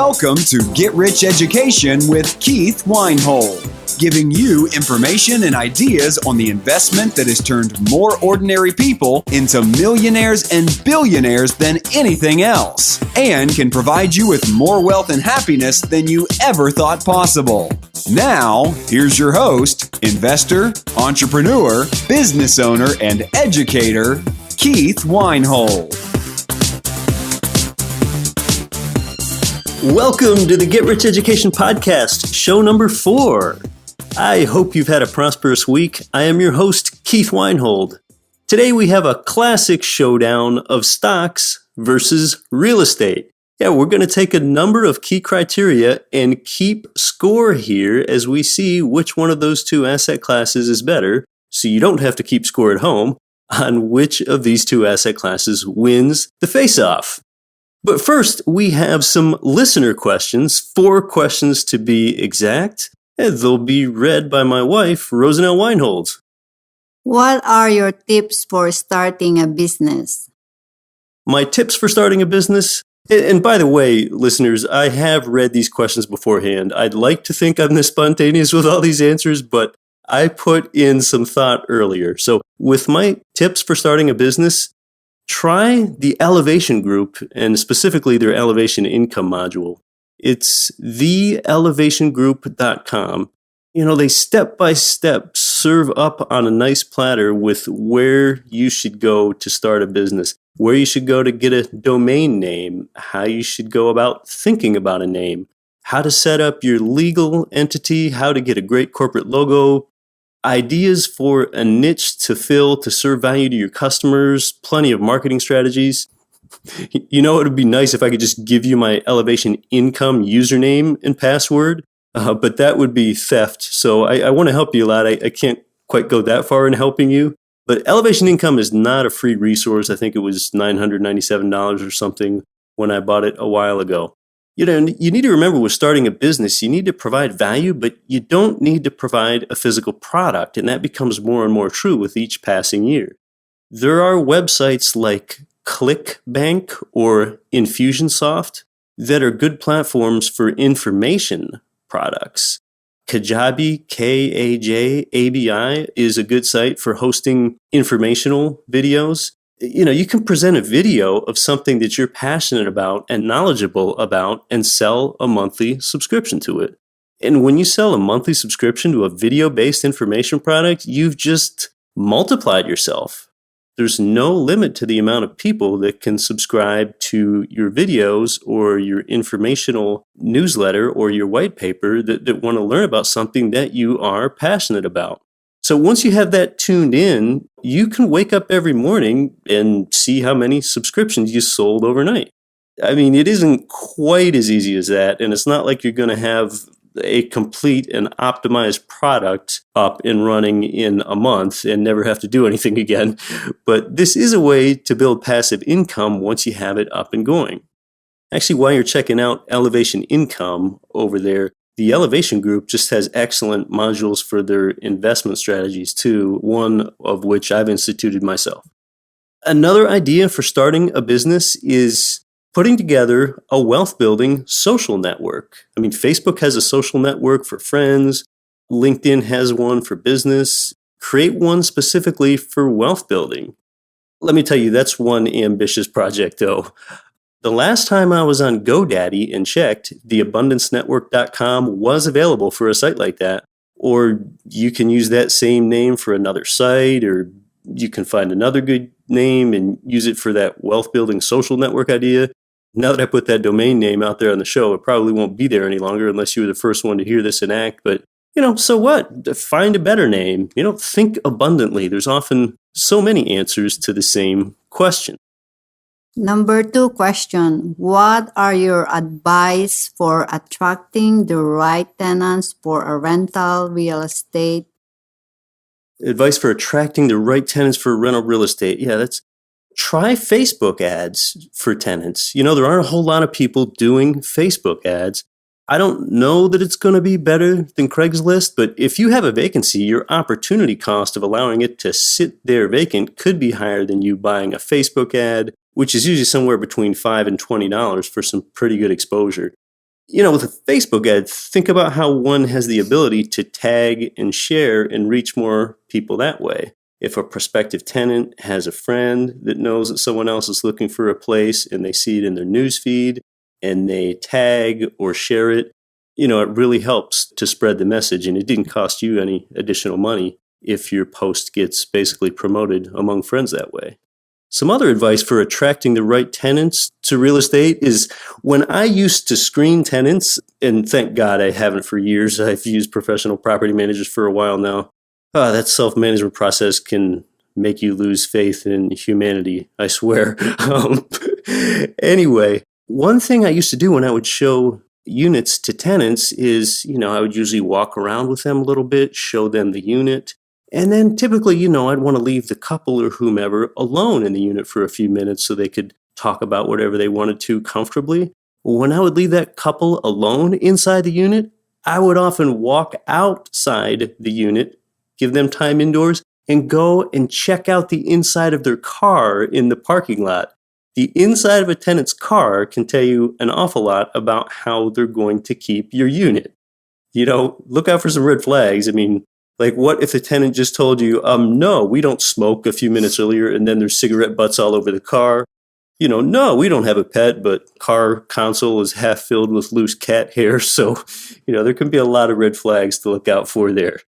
Welcome to Get Rich Education with Keith Weinhold, giving you information and ideas on the investment that has turned more ordinary people into millionaires and billionaires than anything else, and can provide you with more wealth and happiness than you ever thought possible. Now, here's your host, investor, entrepreneur, business owner, and educator, Keith Weinhold. Welcome to the Get Rich Education Podcast, show number 4. I hope you've had a prosperous week. I am your host, Keith Weinhold. Today we have a classic showdown of stocks versus real estate. Yeah, we're going to take a number of key criteria and keep score here as we see which one of those two asset classes is better, so you don't have to keep score at home on which of these two asset classes wins the face-off. But first, we have some listener questions, 4 questions to be exact, and they'll be read by my wife, Rosanelle Weinhold. What are your tips for starting a business? My tips for starting a business? And by the way, listeners, I have read these questions beforehand. I'd like to think I'm this spontaneous with all these answers, but I put in some thought earlier. So with my tips for starting a business, try the Elevation Group, and specifically their Elevation Income module. It's theelevationgroup.com. You know, they step-by-step serve up on a nice platter with where you should go to start a business, where you should go to get a domain name, how you should go about thinking about a name, how to set up your legal entity, how to get a great corporate logo, ideas for a niche to fill to serve value to your customers, plenty of marketing strategies. You know, it would be nice if I could just give you my Elevation Income username and password, but that would be theft. So I want to help you a lot. I can't quite go that far in helping you. But Elevation Income is not a free resource. I think it was $997 or something when I bought it a while ago. You know, you need to remember with starting a business, you need to provide value, but you don't need to provide a physical product, and that becomes more and more true with each passing year. There are websites like ClickBank or Infusionsoft that are good platforms for information products. Kajabi, Kajabi, is a good site for hosting informational videos. You know, you can present a video of something that you're passionate about and knowledgeable about and sell a monthly subscription to it. And when you sell a monthly subscription to a video-based information product, you've just multiplied yourself. There's no limit to the amount of people that can subscribe to your videos or your informational newsletter or your white paper that want to learn about something that you are passionate about. So once you have that tuned in, you can wake up every morning and see how many subscriptions you sold overnight. I mean, it isn't quite as easy as that, and it's not like you're going to have a complete and optimized product up and running in a month and never have to do anything again. But this is a way to build passive income once you have it up and going. Actually, while you're checking out Elevation Income over there, the Elevation Group just has excellent modules for their investment strategies too, one of which I've instituted myself. Another idea for starting a business is putting together a wealth-building social network. I mean, Facebook has a social network for friends. LinkedIn has one for business. Create one specifically for wealth building. Let me tell you, that's one ambitious project, though. The last time I was on GoDaddy and checked, theabundancenetwork.com was available for a site like that. Or you can use that same name for another site, or you can find another good name and use it for that wealth-building social network idea. Now that I put that domain name out there on the show, it probably won't be there any longer unless you were the first one to hear this and act. But, you know, so what? Find a better name. You know, think abundantly. There's often so many answers to the same question. Number 2 question. What are your advice for attracting the right tenants for a rental real estate? Advice for attracting the right tenants for rental real estate. Yeah, try Facebook ads for tenants. You know, there aren't a whole lot of people doing Facebook ads. I don't know that it's going to be better than Craigslist, but if you have a vacancy, your opportunity cost of allowing it to sit there vacant could be higher than you buying a Facebook ad, which is usually somewhere between $5 and $20 for some pretty good exposure. With a Facebook ad, think about how one has the ability to tag and share and reach more people that way. If a prospective tenant has a friend that knows that someone else is looking for a place and they see it in their newsfeed and they tag or share it, it really helps to spread the message, and it didn't cost you any additional money if your post gets basically promoted among friends that way. Some other advice for attracting the right tenants to real estate is when I used to screen tenants, and thank God I haven't for years, I've used professional property managers for a while now. That self-management process can make you lose faith in humanity, I swear. Anyway, one thing I used to do when I would show units to tenants is, I would usually walk around with them a little bit, show them the unit. And then typically, I'd want to leave the couple or whomever alone in the unit for a few minutes so they could talk about whatever they wanted to comfortably. When I would leave that couple alone inside the unit, I would often walk outside the unit, give them time indoors, and go and check out the inside of their car in the parking lot. The inside of a tenant's car can tell you an awful lot about how they're going to keep your unit. Look out for some red flags. Like, what if the tenant just told you, no, we don't smoke a few minutes earlier, and then there's cigarette butts all over the car? No, we don't have a pet, but car console is half filled with loose cat hair. So, there can be a lot of red flags to look out for there.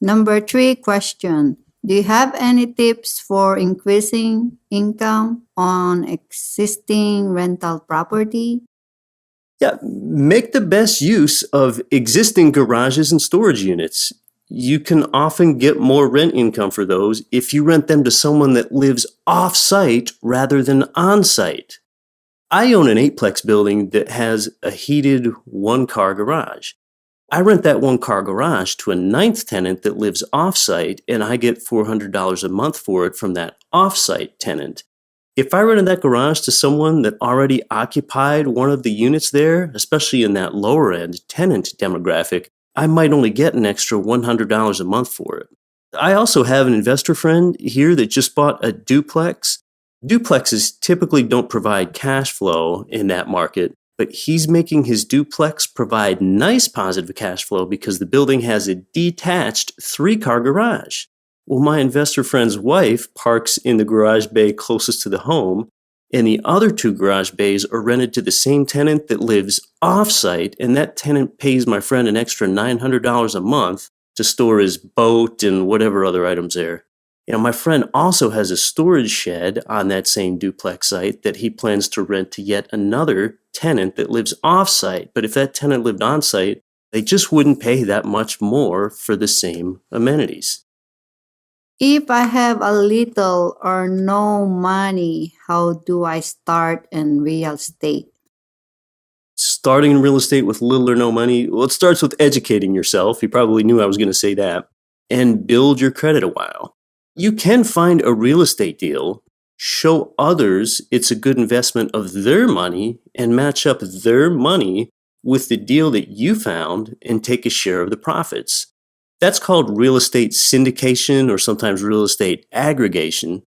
Number 3 question. Do you have any tips for increasing income on existing rental property? Yeah, make the best use of existing garages and storage units. You can often get more rent income for those if you rent them to someone that lives off-site rather than on-site. I own an 8-plex building that has a heated 1-car garage. I rent that 1-car garage to a 9th tenant that lives off-site, and I get $400 a month for it from that off-site tenant. If I rented that garage to someone that already occupied one of the units there, especially in that lower-end tenant demographic, I might only get an extra $100 a month for it. I also have an investor friend here that just bought a duplex. Duplexes typically don't provide cash flow in that market, but he's making his duplex provide nice positive cash flow because the building has a detached 3-car garage. Well, my investor friend's wife parks in the garage bay closest to the home, and the other 2 garage bays are rented to the same tenant that lives off-site, and that tenant pays my friend an extra $900 a month to store his boat and whatever other items there. My friend also has a storage shed on that same duplex site that he plans to rent to yet another tenant that lives off-site. But if that tenant lived on-site, they just wouldn't pay that much more for the same amenities. If I have a little or no money, how do I start in real estate? Starting in real estate with little or no money, well, it starts with educating yourself. You probably knew I was going to say that. And build your credit a while. You can find a real estate deal, show others it's a good investment of their money, and match up their money with the deal that you found and take a share of the profits. That's called real estate syndication or sometimes real estate aggregation.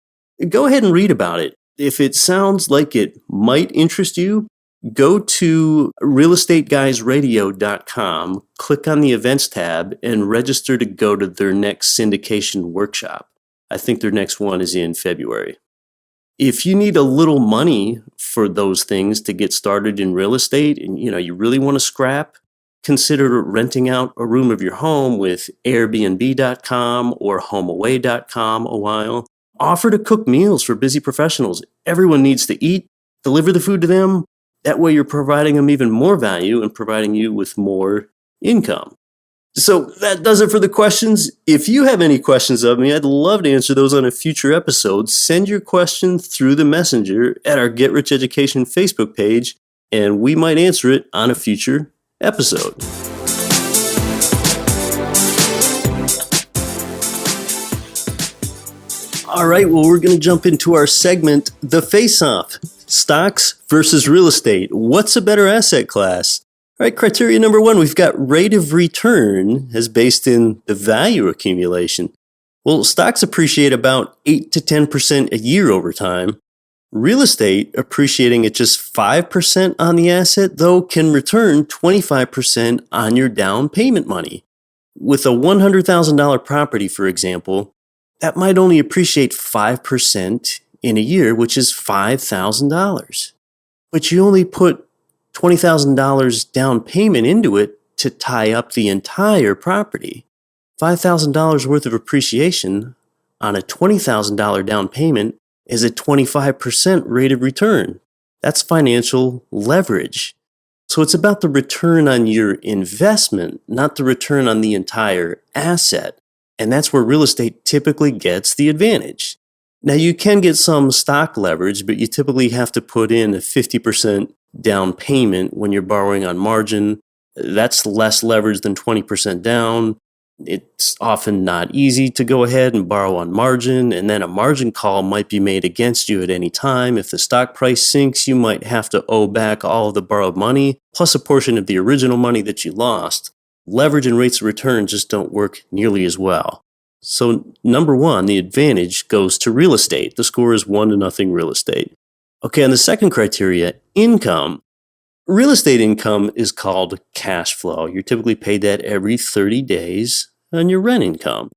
Go ahead and read about it. If it sounds like it might interest you, go to realestateguysradio.com, click on the events tab, and register to go to their next syndication workshop. I think their next one is in February. If you need a little money for those things to get started in real estate and you really want to scrap, consider renting out a room of your home with Airbnb.com or HomeAway.com a while. Offer to cook meals for busy professionals. Everyone needs to eat. Deliver the food to them. That way you're providing them even more value and providing you with more income. So that does it for the questions. If you have any questions of me, I'd love to answer those on a future episode. Send your question through the messenger at our Get Rich Education Facebook page, and we might answer it on a future episode. All right, well, we're going to jump into our segment, The Face-Off. Stocks versus real estate. What's a better asset class? All right, criteria number 1, we've got rate of return as based in the value accumulation. Well, stocks appreciate about 8 to 10% a year over time. Real estate appreciating at just 5% on the asset, though, can return 25% on your down payment money. With a $100,000 property, for example, that might only appreciate 5% in a year, which is $5,000. But you only put $20,000 down payment into it to tie up the entire property. $5,000 worth of appreciation on a $20,000 down payment is a 25% rate of return. That's financial leverage. So it's about the return on your investment, not the return on the entire asset. And that's where real estate typically gets the advantage. Now, you can get some stock leverage, but you typically have to put in a 50% down payment when you're borrowing on margin. That's less leverage than 20% down. It's often not easy to go ahead and borrow on margin, and then a margin call might be made against you at any time. If the stock price sinks, you might have to owe back all of the borrowed money, plus a portion of the original money that you lost. Leverage and rates of return just don't work nearly as well. So number one, the advantage goes to real estate. The score is 1-0 real estate. Okay, and the second criteria, income. Real estate income is called cash flow. You're typically paid that every 30 days on your rent income.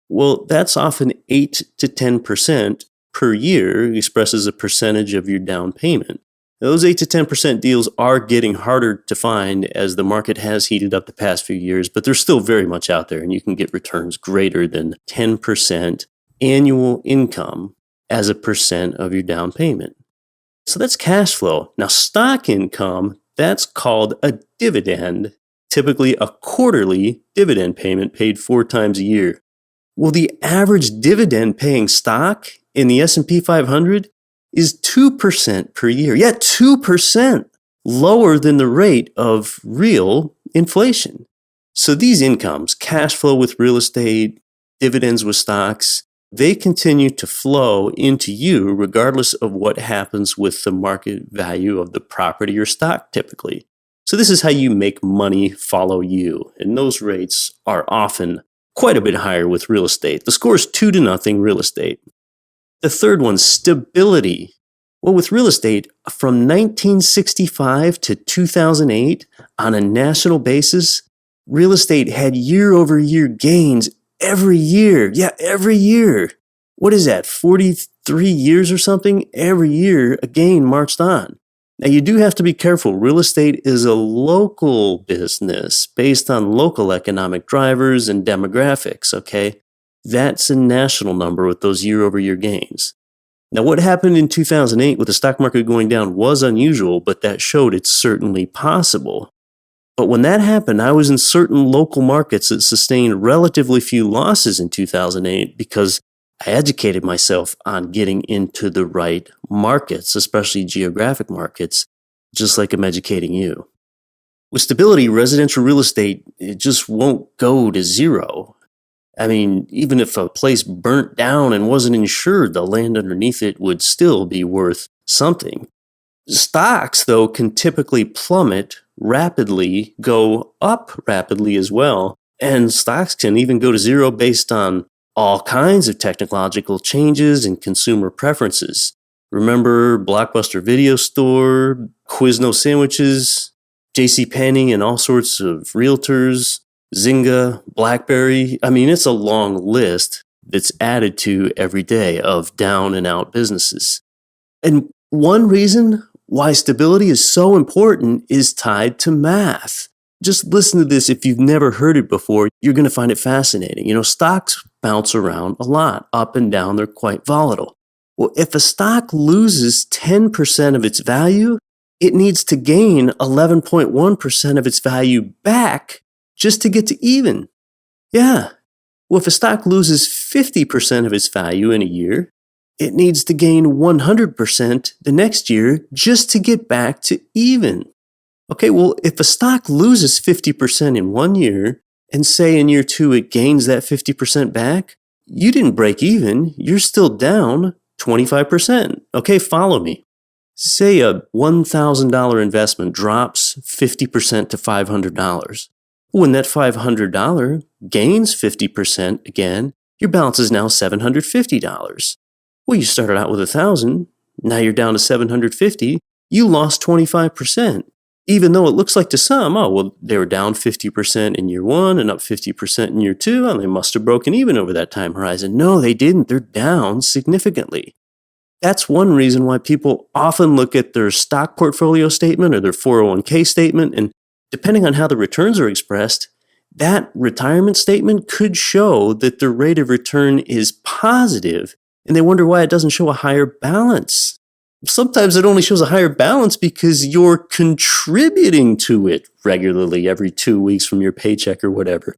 Well, that's often 8 to 10% per year, expressed as a percentage of your down payment. Those 8 to 10% deals are getting harder to find as the market has heated up the past few years, but they're still very much out there, and you can get returns greater than 10% annual income as a percent of your down payment. So that's cash flow. Now, stock income, that's called a dividend, typically a quarterly dividend payment paid 4 times a year. Well, the average dividend paying stock in the S&P 500 is 2% per year. Yeah, 2% lower than the rate of real inflation. So these incomes, cash flow with real estate, dividends with stocks, they continue to flow into you regardless of what happens with the market value of the property or stock typically. So this is how you make money follow you. And those rates are often quite a bit higher with real estate. The score is 2-0 real estate. The third one, stability. Well, with real estate, from 1965 to 2008, on a national basis, real estate had year-over-year gains every year. Yeah, every year. What is that, 43 years or something? Every year, a gain marched on. Now, you do have to be careful. Real estate is a local business based on local economic drivers and demographics, okay? That's a national number with those year-over-year gains. Now, what happened in 2008 with the stock market going down was unusual, but that showed it's certainly possible. But when that happened, I was in certain local markets that sustained relatively few losses in 2008 because I educated myself on getting into the right markets, especially geographic markets, just like I'm educating you. With stability, residential real estate, it just won't go to zero. I mean, even if a place burnt down and wasn't insured, the land underneath it would still be worth something. Stocks, though, can typically plummet rapidly, go up rapidly as well, and stocks can even go to zero based on all kinds of technological changes and consumer preferences. Remember Blockbuster Video Store, Quiznos Sandwiches, JCPenney and all sorts of realtors, Zynga, BlackBerry. I mean, it's a long list that's added to every day of down and out businesses. And one reason why stability is so important is tied to math. Just listen to this. If you've never heard it before, you're going to find it fascinating. You know, stocks bounce around a lot, up and down. They're quite volatile. Well, if a stock loses 10% of its value, it needs to gain 11.1% of its value back just to get to even. Yeah. Well, if a stock loses 50% of its value in a year, it needs to gain 100% the next year just to get back to even. Okay, well, if a stock loses 50% in 1 year, and say in year 2 it gains that 50% back, you didn't break even, you're still down 25%. Okay, follow me. Say a $1,000 investment drops 50% to $500. When that $500 gains 50% again, your balance is now $750. Well, you started out with $1,000, Now you're down to 750. You lost 25%. Even though it looks like to some, oh, well, they were down 50% in year one and up 50% in year two, and they must have broken even over that time horizon. No, they didn't. They're down significantly. That's one reason why people often look at their stock portfolio statement or their 401k statement, and depending on how the returns are expressed, that retirement statement could show that the rate of return is positive, and they wonder why it doesn't show a higher balance. Sometimes it only shows a higher balance because you're contributing to it regularly every 2 weeks from your paycheck or whatever.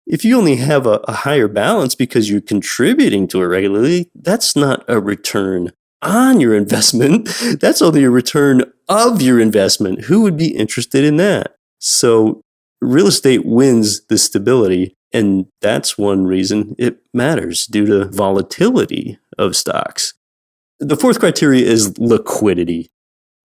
If you only have a higher balance because you're contributing to it regularly, that's not a return on your investment. That's only a return of your investment. Who would be interested in that? So real estate wins the stability, and that's one reason it matters due to volatility of stocks. The fourth criteria is liquidity.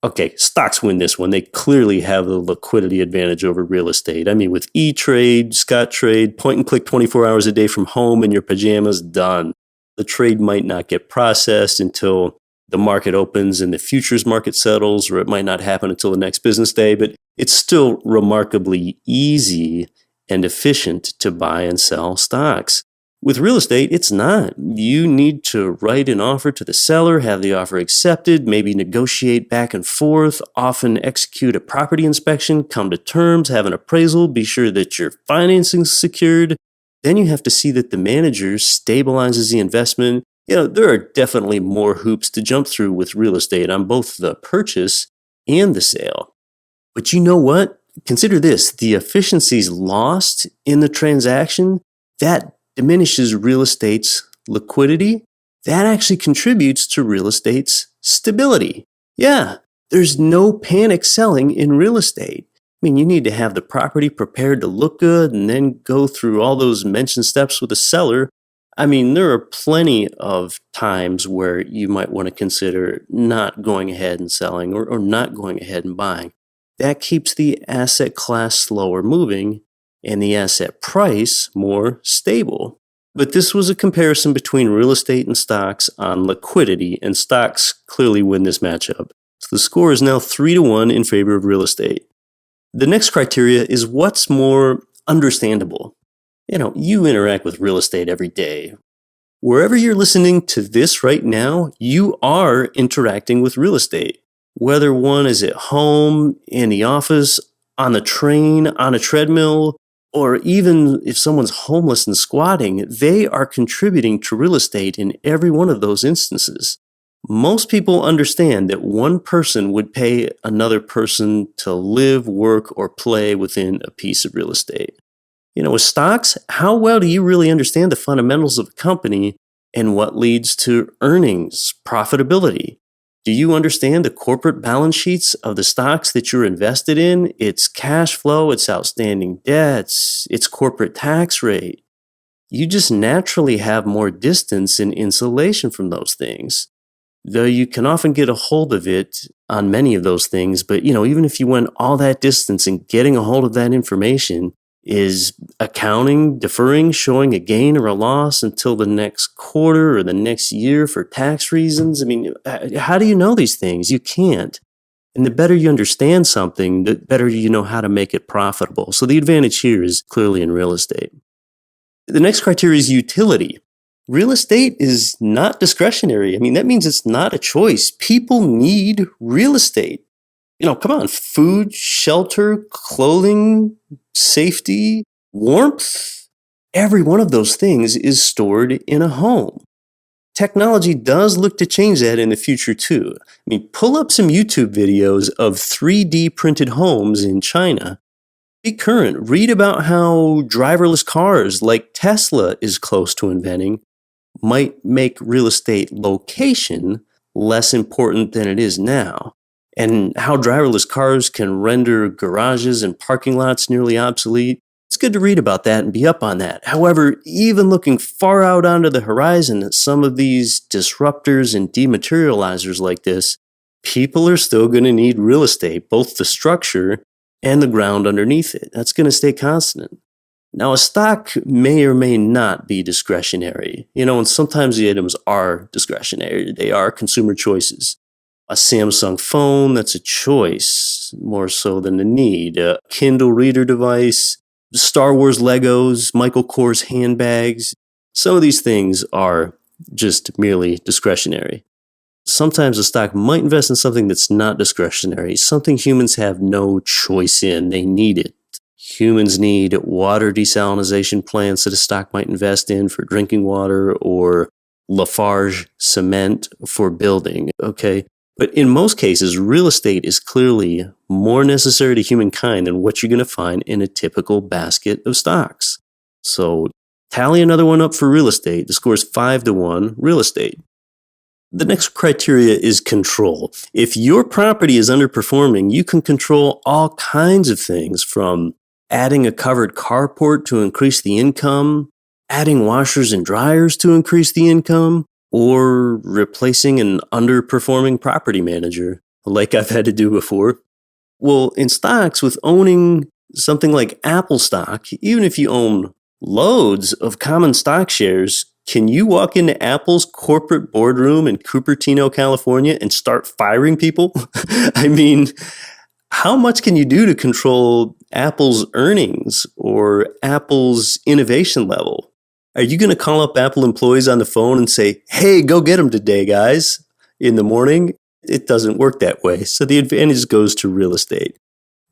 Okay, stocks win this one. They clearly have the liquidity advantage over real estate. I mean, with E-Trade, Scottrade, point and click 24 hours a day from home in your pajamas, done. The trade might not get processed until the market opens and the futures market settles, or it might not happen until the next business day, but it's still remarkably easy and efficient to buy and sell stocks. With real estate, it's not. You need to write an offer to the seller, have the offer accepted, maybe negotiate back and forth, often execute a property inspection, come to terms, have an appraisal, be sure that your financing's secured. Then you have to see that the manager stabilizes the investment. There are definitely more hoops to jump through with real estate on both the purchase and the sale. But you know what? Consider this. The efficiencies lost in the transaction, that diminishes real estate's liquidity. That actually contributes to real estate's stability. Yeah, there's no panic selling in real estate. I mean, you need to have the property prepared to look good and then go through all those mentioned steps with the seller. I mean, there are plenty of times where you might want to consider not going ahead and selling or not going ahead and buying. That keeps the asset class slower moving and the asset price more stable. But this was a comparison between real estate and stocks on liquidity, and stocks clearly win this matchup. So the score is now 3-1 in favor of real estate. The next criteria is what's more understandable. You interact with real estate every day. Wherever you're listening to this right now, you are interacting with real estate. Whether one is at home, in the office, on the train, on a treadmill, or even if someone's homeless and squatting, they are contributing to real estate in every one of those instances. Most people understand that one person would pay another person to live, work, or play within a piece of real estate. With stocks, how well do you really understand the fundamentals of a company and what leads to earnings, profitability? Do you understand the corporate balance sheets of the stocks that you're invested in, its cash flow, its outstanding debts, its corporate tax rate? You just naturally have more distance and insulation from those things. Though you can often get a hold of it on many of those things, but even if you went all that distance and getting a hold of that information is accounting, deferring, showing a gain or a loss until the next quarter or the next year for tax reasons. I mean, how do you know these things? You can't. And the better you understand something, the better you know how to make it profitable. So the advantage here is clearly in real estate. The next criteria is utility. Real estate is not discretionary. I mean, that means it's not a choice. People need real estate. Come on, food, shelter, clothing, safety, warmth. Every one of those things is stored in a home. Technology does look to change that in the future too. I mean, pull up some YouTube videos of 3D printed homes in China. Be current. Read about how driverless cars like Tesla is close to inventing might make real estate location less important than it is now. And how driverless cars can render garages and parking lots nearly obsolete. It's good to read about that and be up on that. However, even looking far out onto the horizon at some of these disruptors and dematerializers like this, people are still going to need real estate, both the structure and the ground underneath it. That's going to stay constant. Now, a stock may or may not be discretionary, and sometimes the items are discretionary. They are consumer choices. A Samsung phone, that's a choice more so than a need. A Kindle reader device, Star Wars Legos, Michael Kors handbags. Some of these things are just merely discretionary. Sometimes a stock might invest in something that's not discretionary, something humans have no choice in. They need it. Humans need water desalination plants that a stock might invest in for drinking water, or Lafarge cement for building, okay? But in most cases, real estate is clearly more necessary to humankind than what you're going to find in a typical basket of stocks. So tally another one up for real estate. The score is 5-1, real estate. The next criteria is control. If your property is underperforming, you can control all kinds of things, from adding a covered carport to increase the income, adding washers and dryers to increase the income, or replacing an underperforming property manager, like I've had to do before. Well, in stocks, with owning something like Apple stock, even if you own loads of common stock shares, can you walk into Apple's corporate boardroom in Cupertino, California, and start firing people? I mean, how much can you do to control Apple's earnings or Apple's innovation level? Are you going to call up Apple employees on the phone and say, hey, go get them today, guys, in the morning? It doesn't work that way. So the advantage goes to real estate.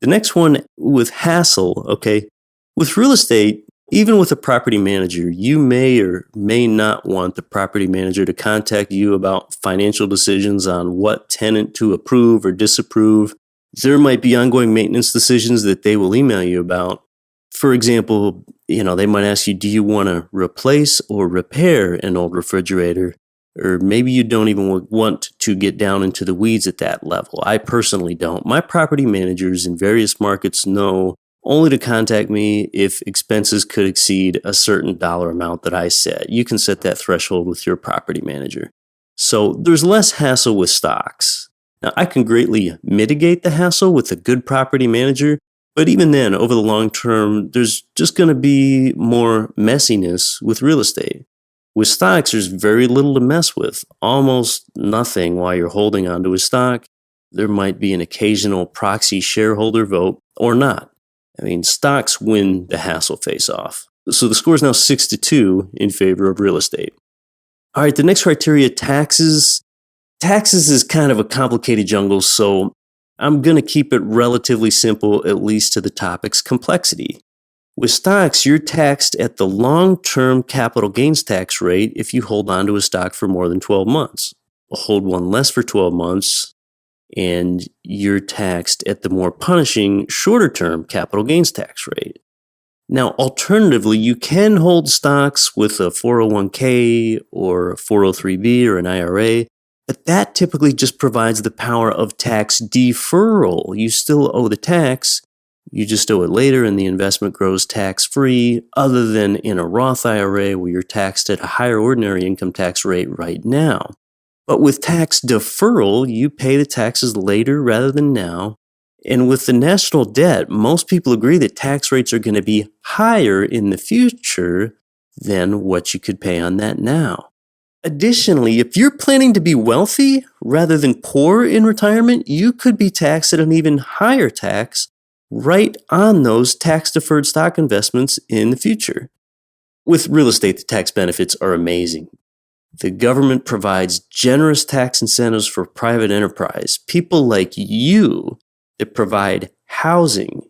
The next one, with hassle, okay, with real estate, even with a property manager, you may or may not want the property manager to contact you about financial decisions on what tenant to approve or disapprove. There might be ongoing maintenance decisions that they will email you about. For example, they might ask you, do you want to replace or repair an old refrigerator? Or maybe you don't even want to get down into the weeds at that level. I personally don't. My property managers in various markets know only to contact me if expenses could exceed a certain dollar amount that I set. You can set that threshold with your property manager. So there's less hassle with stocks. Now, I can greatly mitigate the hassle with a good property manager, but even then, over the long term, there's just going to be more messiness with real estate. With stocks, there's very little to mess with, almost nothing while you're holding onto a stock. There might be an occasional proxy shareholder vote or not. I mean, stocks win the hassle face-off. So the score is now 6-2 in favor of real estate. All right, the next criteria, taxes. Taxes is kind of a complicated jungle, so I'm going to keep it relatively simple, at least to the topic's complexity. With stocks, you're taxed at the long-term capital gains tax rate if you hold on to a stock for more than 12 months. Hold one less for 12 months, and you're taxed at the more punishing shorter-term capital gains tax rate. Now, alternatively, you can hold stocks with a 401k or a 403b or an IRA, but that typically just provides the power of tax deferral. You still owe the tax, you just owe it later and the investment grows tax-free, other than in a Roth IRA where you're taxed at a higher ordinary income tax rate right now. But with tax deferral, you pay the taxes later rather than now. And with the national debt, most people agree that tax rates are going to be higher in the future than what you could pay on that now. Additionally, if you're planning to be wealthy rather than poor in retirement, you could be taxed at an even higher tax right on those tax-deferred stock investments in the future. With real estate, the tax benefits are amazing. The government provides generous tax incentives for private enterprise, people like you that provide housing,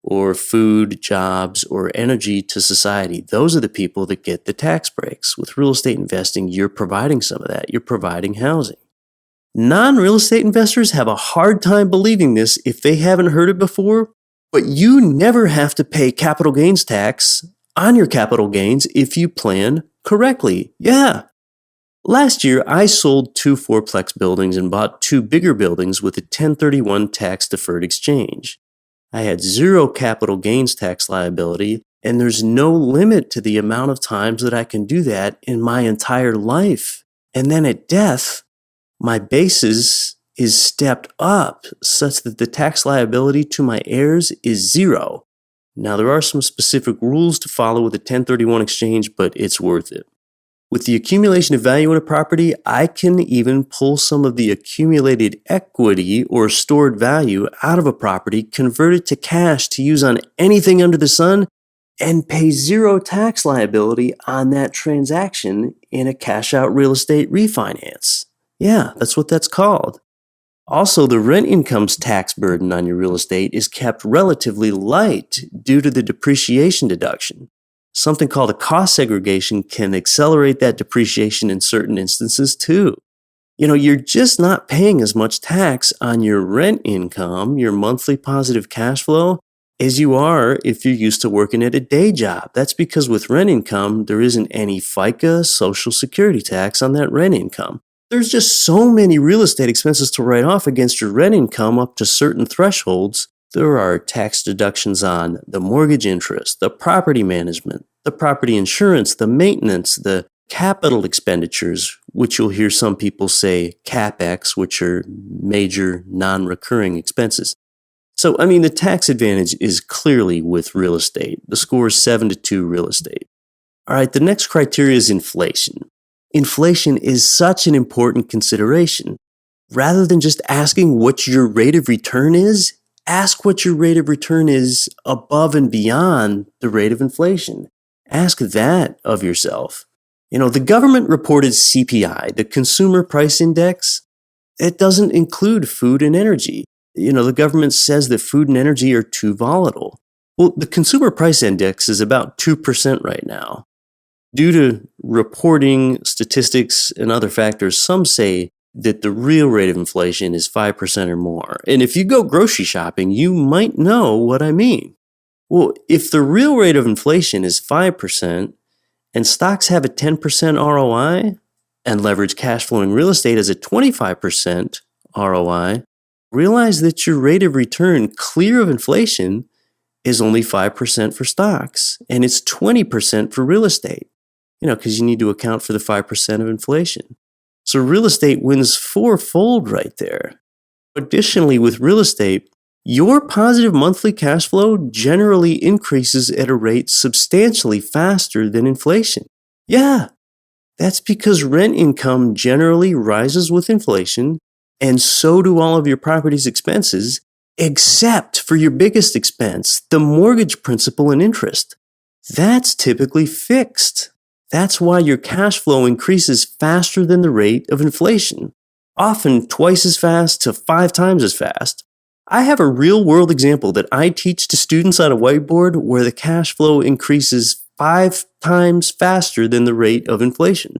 or food, jobs, or energy to society. Those are the people that get the tax breaks. With real estate investing, you're providing some of that. You're providing housing. Non-real estate investors have a hard time believing this if they haven't heard it before, but you never have to pay capital gains tax on your capital gains if you plan correctly. Yeah. Last year, I sold 2 fourplex buildings and bought 2 bigger buildings with a 1031 tax-deferred exchange. I had 0 capital gains tax liability, and there's no limit to the amount of times that I can do that in my entire life. And then at death, my basis is stepped up such that the tax liability to my heirs is 0. Now, there are some specific rules to follow with a 1031 exchange, but it's worth it. With the accumulation of value in a property, I can even pull some of the accumulated equity or stored value out of a property, convert it to cash to use on anything under the sun, and pay zero tax liability on that transaction in a cash-out real estate refinance. Yeah, that's what that's called. Also, the rent income's tax burden on your real estate is kept relatively light due to the depreciation deduction. Something called a cost segregation can accelerate that depreciation in certain instances too. You're just not paying as much tax on your rent income, your monthly positive cash flow, as you are if you're used to working at a day job. That's because with rent income, there isn't any FICA, Social Security tax on that rent income. There's just so many real estate expenses to write off against your rent income up to certain thresholds. There are tax deductions on the mortgage interest, the property management, the property insurance, the maintenance, the capital expenditures, which you'll hear some people say CapEx, which are major non-recurring expenses. So, the tax advantage is clearly with real estate. The score is 7-2 real estate. All right, the next criteria is inflation. Inflation is such an important consideration. Rather than just asking what your rate of return is, ask what your rate of return is above and beyond the rate of inflation. Ask that of yourself. The government reported CPI, the Consumer Price Index, it doesn't include food and energy. The government says that food and energy are too volatile. Well, the Consumer Price Index is about 2% right now. Due to reporting, statistics, and other factors, some say that the real rate of inflation is 5% or more. And if you go grocery shopping, you might know what I mean. Well, if the real rate of inflation is 5% and stocks have a 10% ROI and leverage cash flowing real estate has a 25% ROI, realize that your rate of return clear of inflation is only 5% for stocks and it's 20% for real estate. Because you need to account for the 5% of inflation. So real estate wins fourfold right there. Additionally, with real estate, your positive monthly cash flow generally increases at a rate substantially faster than inflation. Yeah, that's because rent income generally rises with inflation, and so do all of your property's expenses, except for your biggest expense, the mortgage principal and interest. That's typically fixed. That's why your cash flow increases faster than the rate of inflation, often twice as fast to 5 times as fast. I have a real-world example that I teach to students on a whiteboard where the cash flow increases 5 times faster than the rate of inflation.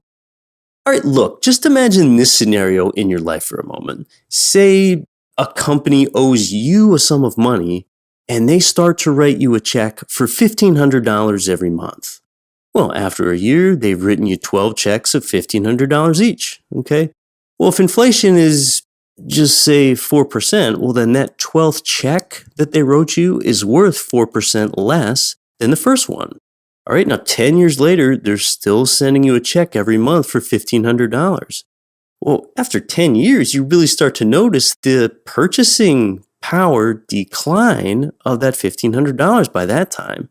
All right, look, just imagine this scenario in your life for a moment. Say a company owes you a sum of money and they start to write you a check for $1,500 every month. Well, after a year, they've written you 12 checks of $1,500 each, okay? Well, if inflation is just say 4%, well, then that 12th check that they wrote you is worth 4% less than the first one. All right, now 10 years later, they're still sending you a check every month for $1,500. Well, after 10 years, you really start to notice the purchasing power decline of that $1,500 by that time.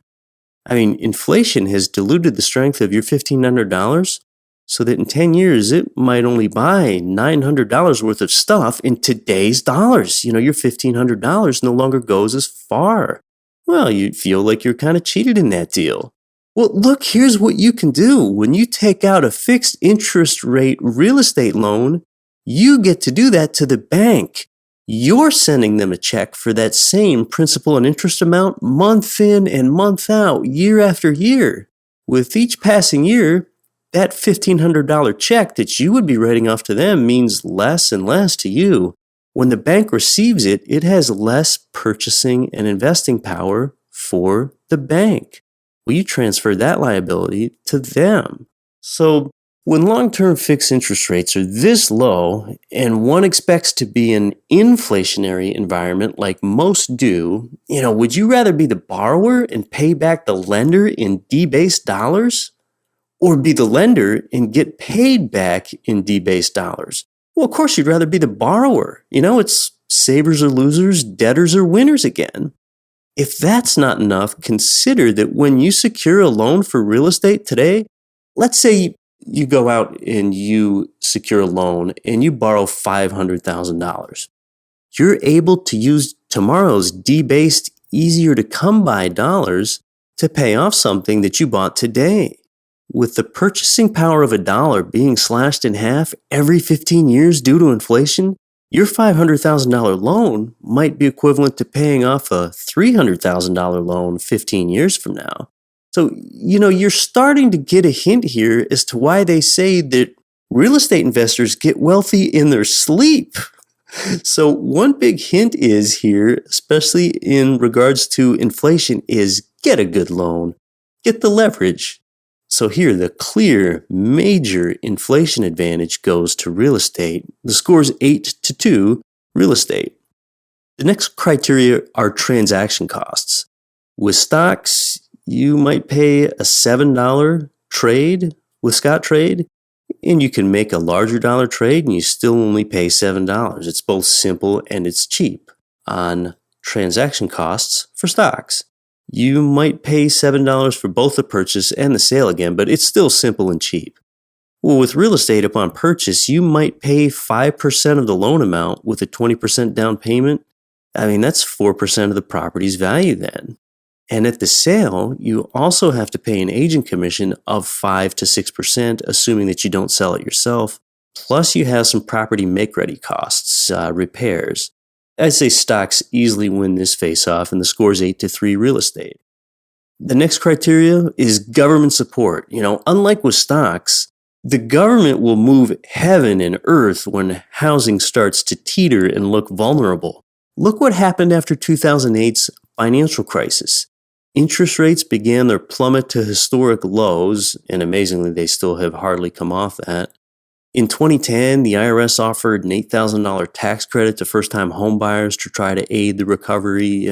Inflation has diluted the strength of your $1,500 so that in 10 years, it might only buy $900 worth of stuff in today's dollars. Your $1,500 no longer goes as far. Well, you feel like you're kind of cheated in that deal. Well, look, here's what you can do. When you take out a fixed interest rate real estate loan, you get to do that to the bank. You're sending them a check for that same principal and interest amount month in and month out, year after year. With each passing year, that $1,500 check that you would be writing off to them means less and less to you. When the bank receives it, it has less purchasing and investing power for the bank. Well, you transfer that liability to them. So when long-term fixed interest rates are this low and one expects to be in an inflationary environment like most do, would you rather be the borrower and pay back the lender in debased dollars? Or be the lender and get paid back in debased dollars? Well, of course, you'd rather be the borrower. It's savers or losers, debtors or winners again. If that's not enough, consider that when you secure a loan for real estate today, let's say you go out and you secure a loan and you borrow $500,000. You're able to use tomorrow's debased, easier to come by dollars to pay off something that you bought today. With the purchasing power of a dollar being slashed in half every 15 years due to inflation, your $500,000 loan might be equivalent to paying off a $300,000 loan 15 years from now. So, you're starting to get a hint here as to why they say that real estate investors get wealthy in their sleep. So one big hint is here, especially in regards to inflation, is get a good loan, get the leverage. So here, the clear major inflation advantage goes to real estate. The score is 8-2, real estate. The next criteria are transaction costs. With stocks, you might pay a $7 trade with Scottrade, and you can make a larger dollar trade and you still only pay $7. It's both simple and it's cheap. On transaction costs for stocks, you might pay $7 for both the purchase and the sale again, but it's still simple and cheap. Well, with real estate upon purchase, you might pay 5% of the loan amount with a 20% down payment. That's 4% of the property's value then. And at the sale, you also have to pay an agent commission of 5 to 6%, assuming that you don't sell it yourself. Plus, you have some property make-ready costs, repairs. I'd say stocks easily win this face-off, and the score is 8-3 real estate. The next criteria is government support. Unlike with stocks, the government will move heaven and earth when housing starts to teeter and look vulnerable. Look what happened after 2008's financial crisis. Interest rates began their plummet to historic lows, and amazingly, they still have hardly come off that. In 2010, the IRS offered an $8,000 tax credit to first-time homebuyers to try to aid the recovery.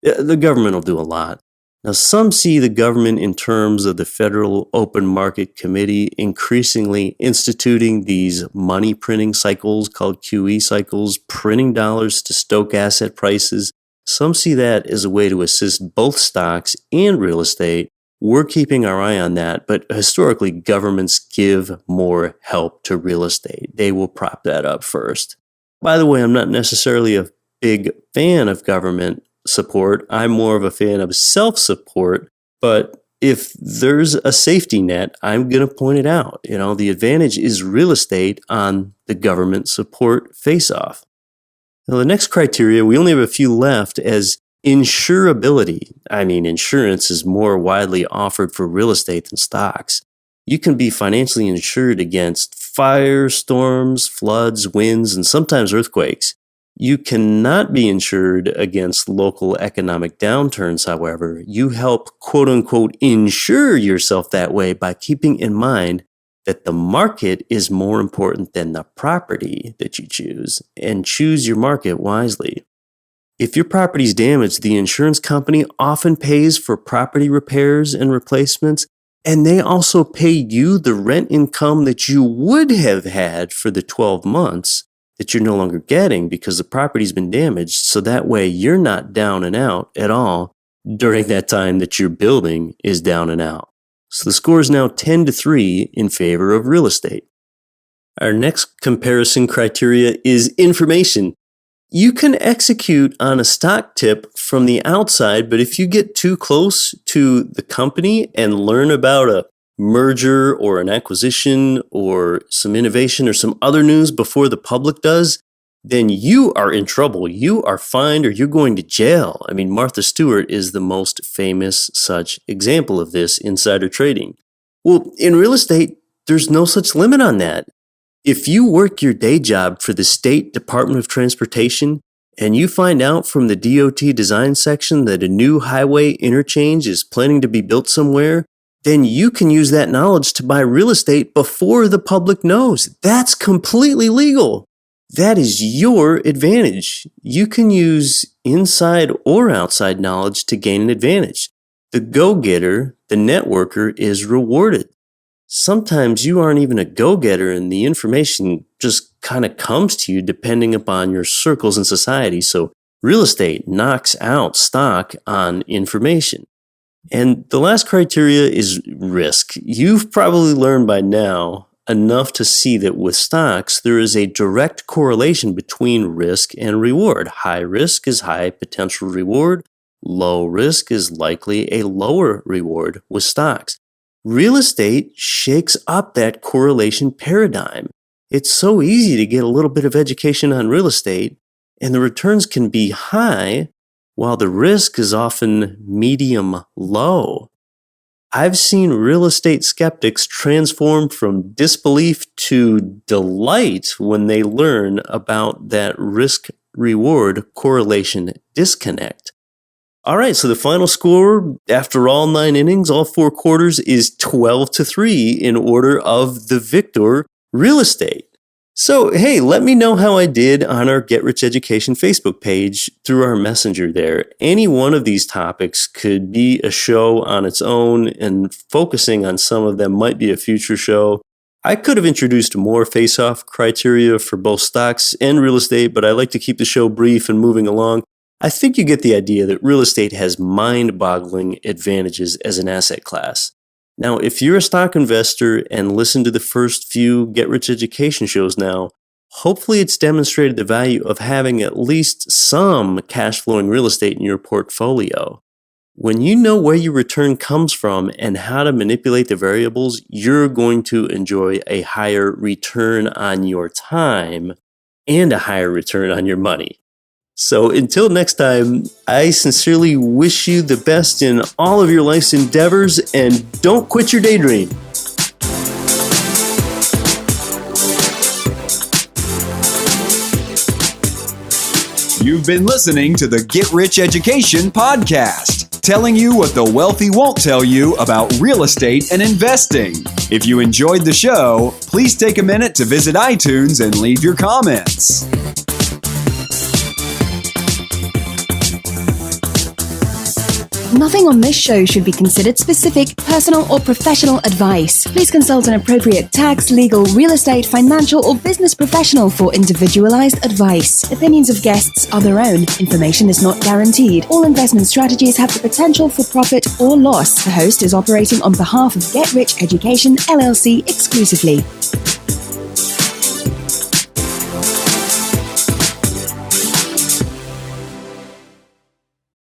The government will do a lot. Now, some see the government in terms of the Federal Open Market Committee increasingly instituting these money printing cycles called QE cycles, printing dollars to stoke asset prices. Some see that as a way to assist both stocks and real estate. We're keeping our eye on that, but historically, governments give more help to real estate. They will prop that up first. By the way, I'm not necessarily a big fan of government support. I'm more of a fan of self-support, but if there's a safety net, I'm going to point it out. The advantage is real estate on the government support face-off. Now, the next criteria, we only have a few left, as insurability. Insurance is more widely offered for real estate than stocks. You can be financially insured against fire, storms, floods, winds, and sometimes earthquakes. You cannot be insured against local economic downturns, however. You help, quote-unquote, insure yourself that way by keeping in mind that the market is more important than the property that you choose, and choose your market wisely. If your property is damaged, the insurance company often pays for property repairs and replacements, and they also pay you the rent income that you would have had for the 12 months that you're no longer getting because the property's been damaged, so that way you're not down and out at all during that time that your building is down and out. So the score is now 10-3 in favor of real estate. Our next comparison criteria is information. You can execute on a stock tip from the outside, but if you get too close to the company and learn about a merger or an acquisition or some innovation or some other news before the public does, then you are in trouble. You are fined or you're going to jail. Martha Stewart is the most famous such example of this, insider trading. Well, in real estate, there's no such limit on that. If you work your day job for the State Department of Transportation and you find out from the DOT design section that a new highway interchange is planning to be built somewhere, then you can use that knowledge to buy real estate before the public knows. That's completely legal. That is your advantage. You can use inside or outside knowledge to gain an advantage. The go-getter, the networker, is rewarded. Sometimes you aren't even a go-getter and the information just kind of comes to you depending upon your circles in society. So real estate knocks out stock on information. And the last criteria is risk. You've probably learned by now enough to see that with stocks, there is a direct correlation between risk and reward. High risk is high potential reward. Low risk is likely a lower reward with stocks. Real estate shakes up that correlation paradigm. It's so easy to get a little bit of education on real estate, and the returns can be high, while the risk is often medium low. I've seen real estate skeptics transform from disbelief to delight when they learn about that risk-reward correlation disconnect. All right, so the final score after all 9 innings, all 4 quarters, is 12-3 in order of the victor, real estate. So, hey, let me know how I did on our Get Rich Education Facebook page through our messenger there. Any one of these topics could be a show on its own, and focusing on some of them might be a future show. I could have introduced more face-off criteria for both stocks and real estate, but I like to keep the show brief and moving along. I think you get the idea that real estate has mind-boggling advantages as an asset class. Now, if you're a stock investor and listen to the first few Get Rich Education shows now, hopefully it's demonstrated the value of having at least some cash flowing real estate in your portfolio. When you know where your return comes from and how to manipulate the variables, you're going to enjoy a higher return on your time and a higher return on your money. So until next time, I sincerely wish you the best in all of your life's endeavors, and don't quit your daydream. You've been listening to the Get Rich Education podcast, telling you what the wealthy won't tell you about real estate and investing. If you enjoyed the show, please take a minute to visit iTunes and leave your comments. Nothing on this show should be considered specific, personal, or professional advice. Please consult an appropriate tax, legal, real estate, financial, or business professional for individualized advice. Opinions of guests are their own. Information is not guaranteed. All investment strategies have the potential for profit or loss. The host is operating on behalf of Get Rich Education, LLC exclusively.